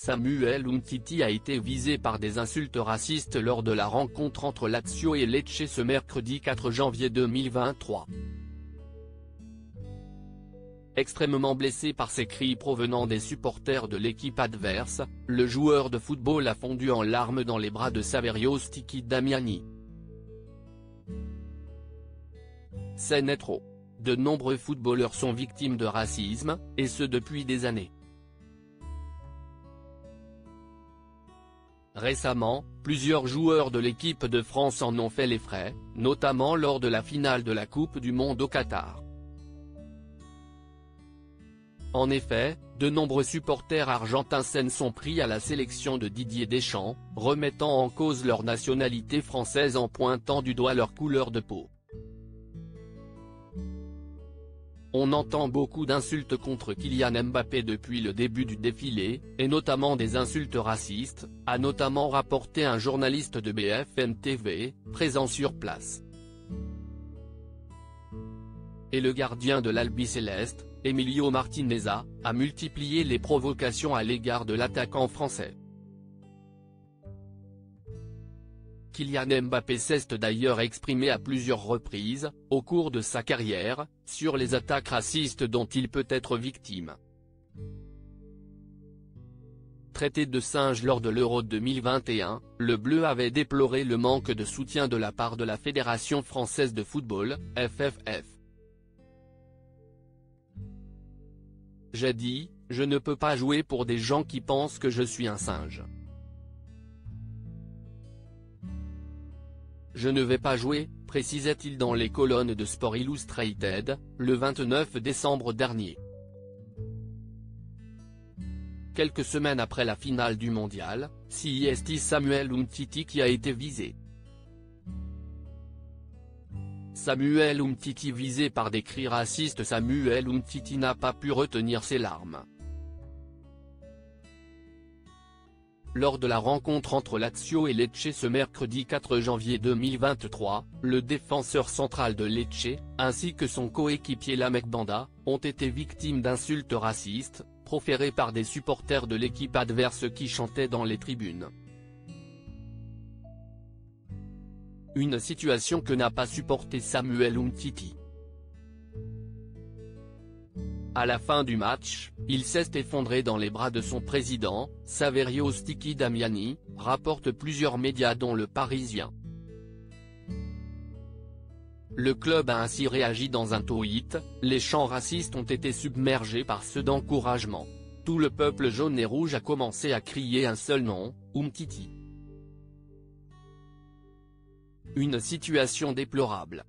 Samuel Umtiti a été visé par des insultes racistes lors de la rencontre entre Lazio et Lecce ce mercredi 4 janvier 2023. Extrêmement blessé par ces cris provenant des supporters de l'équipe adverse, le joueur de football a fondu en larmes dans les bras de Saverio Stichi Damiani. C'est net trop. De nombreux footballeurs sont victimes de racisme, et ce depuis des années. Récemment, plusieurs joueurs de l'équipe de France en ont fait les frais, notamment lors de la finale de la Coupe du Monde au Qatar. En effet, de nombreux supporters argentins s'en sont pris à la sélection de Didier Deschamps, remettant en cause leur nationalité française en pointant du doigt leur couleur de peau. On entend beaucoup d'insultes contre Kylian Mbappé depuis le début du défilé, et notamment des insultes racistes, a notamment rapporté un journaliste de BFM TV, présent sur place. Et le gardien de l'Albiceleste, Emilio Martinez a multiplié les provocations à l'égard de l'attaquant français. Kylian Mbappé s'est d'ailleurs exprimé à plusieurs reprises, au cours de sa carrière, sur les attaques racistes dont il peut être victime. Traité de singe lors de l'Euro 2021, le Bleu avait déploré le manque de soutien de la part de la Fédération française de football, FFF. J'ai dit, je ne peux pas jouer pour des gens qui pensent que je suis un singe. Je ne vais pas jouer, précisait-il dans les colonnes de Sport Illustrated, le 29 décembre dernier. Quelques semaines après la finale du mondial, c'est Samuel Umtiti qui a été visé. Samuel Umtiti visé par des cris racistes. Samuel Umtiti n'a pas pu retenir ses larmes. Lors de la rencontre entre Lazio et Lecce ce mercredi 4 janvier 2023, le défenseur central de Lecce, ainsi que son coéquipier Lamek Banda, ont été victimes d'insultes racistes, proférées par des supporters de l'équipe adverse qui chantaient dans les tribunes. Une situation que n'a pas supporté Samuel Umtiti. À la fin du match, il s'est effondré dans les bras de son président, Saverio Stichi Damiani, rapportent plusieurs médias dont Le Parisien. Le club a ainsi réagi dans un tweet, les chants racistes ont été submergés par ceux d'encouragement. Tout le peuple jaune et rouge a commencé à crier un seul nom, Umtiti. Une situation déplorable.